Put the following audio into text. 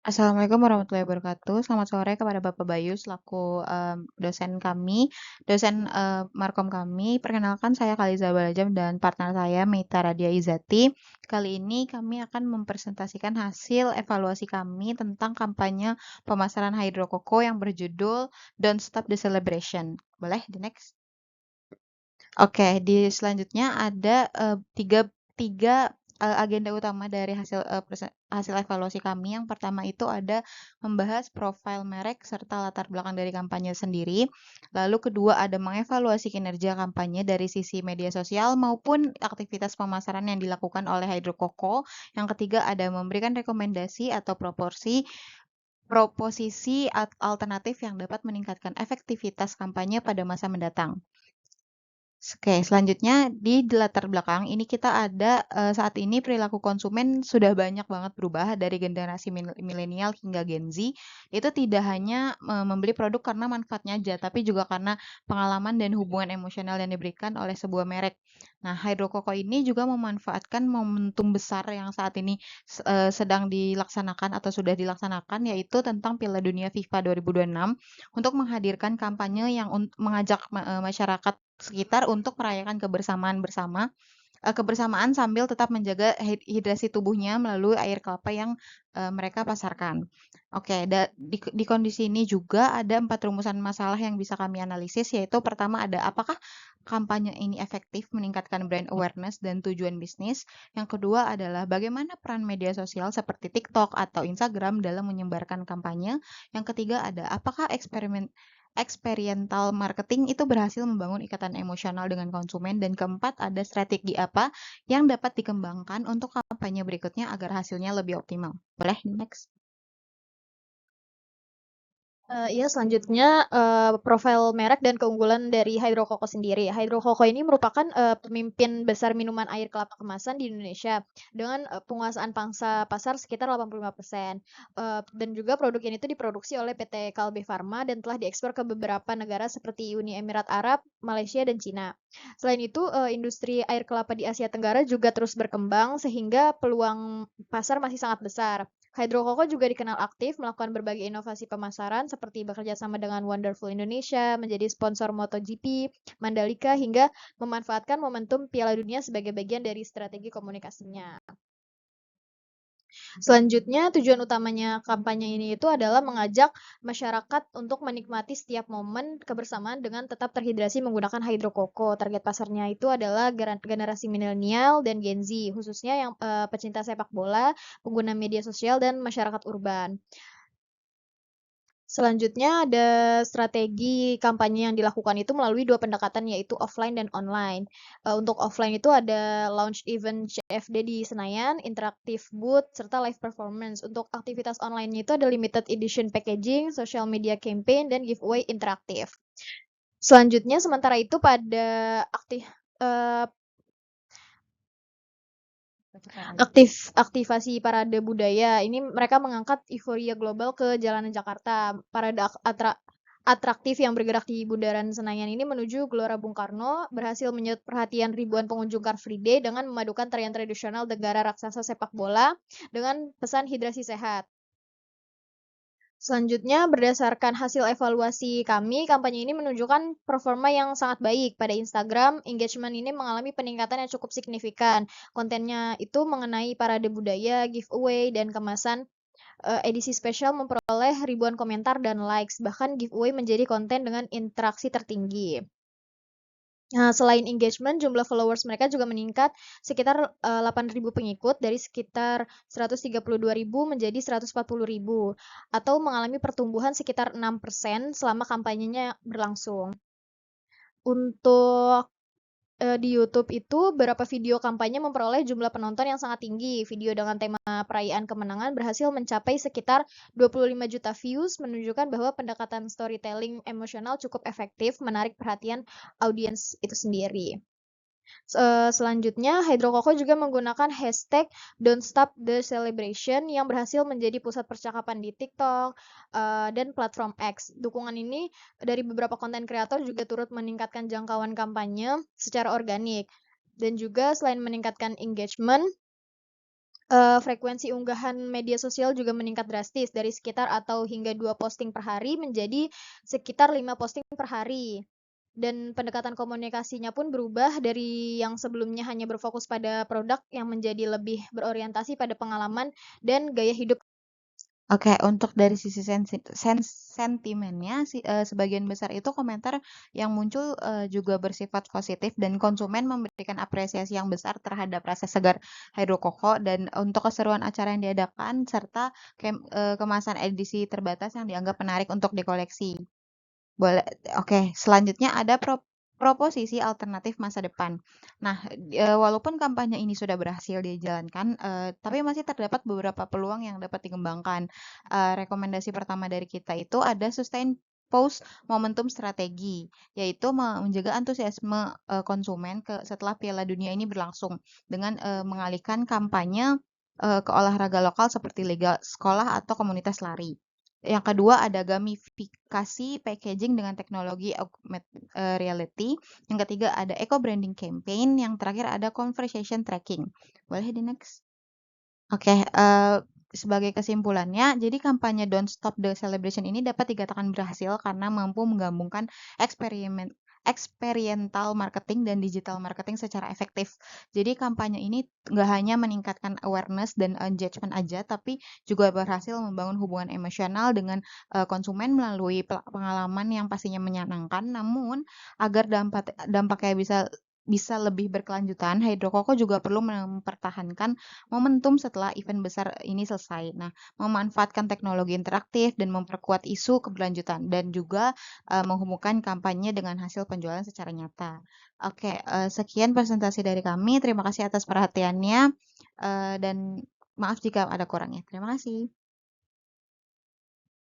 Assalamualaikum warahmatullahi wabarakatuh. Selamat sore kepada Bapak Bayu selaku, dosen kami, dosen, markom kami. Perkenalkan saya Khaliza Balajam dan partner saya Meita Radia Izati. Kali ini kami akan mempresentasikan hasil evaluasi kami tentang kampanye pemasaran hidrokoko yang berjudul "Don't Stop the Celebration". Boleh di-next? Oke, di selanjutnya ada, tiga tiga, agenda utama dari hasil evaluasi kami. Yang pertama itu ada membahas profil merek serta latar belakang dari kampanye sendiri. Lalu kedua ada mengevaluasi kinerja kampanye dari sisi media sosial maupun aktivitas pemasaran yang dilakukan oleh Hydrokoko. Yang ketiga ada memberikan rekomendasi atau proposisi alternatif yang dapat meningkatkan efektivitas kampanye pada masa mendatang. Oke, selanjutnya di latar belakang ini kita ada, saat ini perilaku konsumen sudah banyak banget berubah dari generasi milenial hingga Gen Z. Itu tidak hanya, membeli produk karena manfaatnya aja, tapi juga karena pengalaman dan hubungan emosional yang diberikan oleh sebuah merek. Nah, Hydrokoko ini juga memanfaatkan momentum besar yang saat ini sedang dilaksanakan atau sudah dilaksanakan, yaitu tentang Piala Dunia FIFA 2026 untuk menghadirkan kampanye yang mengajak masyarakat sekitar untuk merayakan kebersamaan sambil tetap menjaga hidrasi tubuhnya melalui air kelapa yang, mereka pasarkan. Oke, di kondisi ini juga ada 4 rumusan masalah yang bisa kami analisis, yaitu pertama ada apakah kampanye ini efektif meningkatkan brand awareness dan tujuan bisnis. Yang kedua adalah bagaimana peran media sosial seperti TikTok atau Instagram dalam menyebarkan kampanye. Yang ketiga ada apakah experiential marketing itu berhasil membangun ikatan emosional dengan konsumen, dan keempat ada strategi apa yang dapat dikembangkan untuk kampanye berikutnya agar hasilnya lebih optimal. Boleh next? Iya, selanjutnya profil merek dan keunggulan dari Hydrokoko sendiri. Hydrokoko ini merupakan pemimpin besar minuman air kelapa kemasan di Indonesia dengan penguasaan pangsa pasar sekitar 85%. Dan juga produk ini tuh diproduksi oleh PT Kalbe Farma dan telah diekspor ke beberapa negara seperti Uni Emirat Arab, Malaysia, dan Cina. Selain itu, industri air kelapa di Asia Tenggara juga terus berkembang sehingga peluang pasar masih sangat besar. Hydrokoko juga dikenal aktif melakukan berbagai inovasi pemasaran seperti bekerja sama dengan Wonderful Indonesia, menjadi sponsor MotoGP, Mandalika, hingga memanfaatkan momentum Piala Dunia sebagai bagian dari strategi komunikasinya. Selanjutnya, tujuan utamanya kampanye ini itu adalah mengajak masyarakat untuk menikmati setiap momen kebersamaan dengan tetap terhidrasi menggunakan hidrokoko. Target pasarnya itu adalah generasi milenial dan Gen Z, khususnya yang pecinta sepak bola, pengguna media sosial, dan masyarakat urban. Selanjutnya ada strategi kampanye yang dilakukan itu melalui 2 pendekatan, yaitu offline dan online. Untuk offline itu ada launch event CFD di Senayan, interaktif booth, serta live performance. Untuk aktivitas online itu ada limited edition packaging, social media campaign, dan giveaway interaktif. Selanjutnya sementara itu pada eee, aktivasi parade budaya, ini mereka mengangkat euforia global ke jalanan Jakarta. Parade atraktif yang bergerak di bundaran Senayan ini menuju Gelora Bung Karno berhasil menyedot perhatian ribuan pengunjung Car Free Day dengan memadukan tarian tradisional negara raksasa sepak bola dengan pesan hidrasi sehat. Selanjutnya, berdasarkan hasil evaluasi kami, kampanye ini menunjukkan performa yang sangat baik. Pada Instagram, engagement ini mengalami peningkatan yang cukup signifikan. Kontennya itu mengenai parade budaya, giveaway, dan kemasan edisi spesial memperoleh ribuan komentar dan likes. Bahkan giveaway menjadi konten dengan interaksi tertinggi. Nah, selain engagement, jumlah followers mereka juga meningkat sekitar 8.000 pengikut dari sekitar 132.000 menjadi 140.000 atau mengalami pertumbuhan sekitar 6% selama kampanyenya berlangsung. Untuk di YouTube itu beberapa video kampanye memperoleh jumlah penonton yang sangat tinggi. Video dengan tema perayaan kemenangan berhasil mencapai sekitar 25 juta views, menunjukkan bahwa pendekatan storytelling emosional cukup efektif menarik perhatian audiens itu sendiri. Selanjutnya, Hydrokoko juga menggunakan hashtag Don't Stop the Celebration yang berhasil menjadi pusat percakapan di TikTok dan platform X. Dukungan ini dari beberapa konten kreator juga turut meningkatkan jangkauan kampanye secara organik. Dan juga selain meningkatkan engagement, Frekuensi unggahan media sosial juga meningkat drastis dari sekitar atau hingga 2 posting per hari menjadi sekitar 5 posting per hari. Dan pendekatan komunikasinya pun berubah dari yang sebelumnya hanya berfokus pada produk yang menjadi lebih berorientasi pada pengalaman dan gaya hidup. Oke, untuk dari sisi sentimennya, sebagian besar itu komentar yang muncul, juga bersifat positif dan konsumen memberikan apresiasi yang besar terhadap rasa segar hidrokoko dan untuk keseruan acara yang diadakan serta kemasan edisi terbatas yang dianggap menarik untuk dikoleksi. Boleh, oke. Selanjutnya ada proposisi alternatif masa depan. Nah, walaupun kampanye ini sudah berhasil dijalankan, tapi masih terdapat beberapa peluang yang dapat dikembangkan. Rekomendasi pertama dari kita itu ada sustain post momentum strategi, yaitu menjaga antusiasme konsumen setelah Piala Dunia ini berlangsung dengan mengalihkan kampanye ke olahraga lokal seperti liga sekolah atau komunitas lari. Yang kedua ada gamifikasi packaging dengan teknologi augmented reality. Yang ketiga ada eco branding campaign. Yang terakhir ada conversation tracking. Boleh di next? Oke, sebagai kesimpulannya, jadi kampanye Don't Stop the Celebration ini dapat dikatakan berhasil karena mampu menggabungkan experiential marketing dan digital marketing secara efektif. Jadi kampanye ini nggak hanya meningkatkan awareness dan engagement aja, tapi juga berhasil membangun hubungan emosional dengan konsumen melalui pengalaman yang pastinya menyenangkan. Namun agar dampaknya bisa lebih berkelanjutan, Hydrokoko juga perlu mempertahankan momentum setelah event besar ini selesai. Nah, memanfaatkan teknologi interaktif dan memperkuat isu keberlanjutan dan juga menghubungkan kampanye dengan hasil penjualan secara nyata. Oke, sekian presentasi dari kami. Terima kasih atas perhatiannya dan maaf jika ada kurangnya. Terima kasih.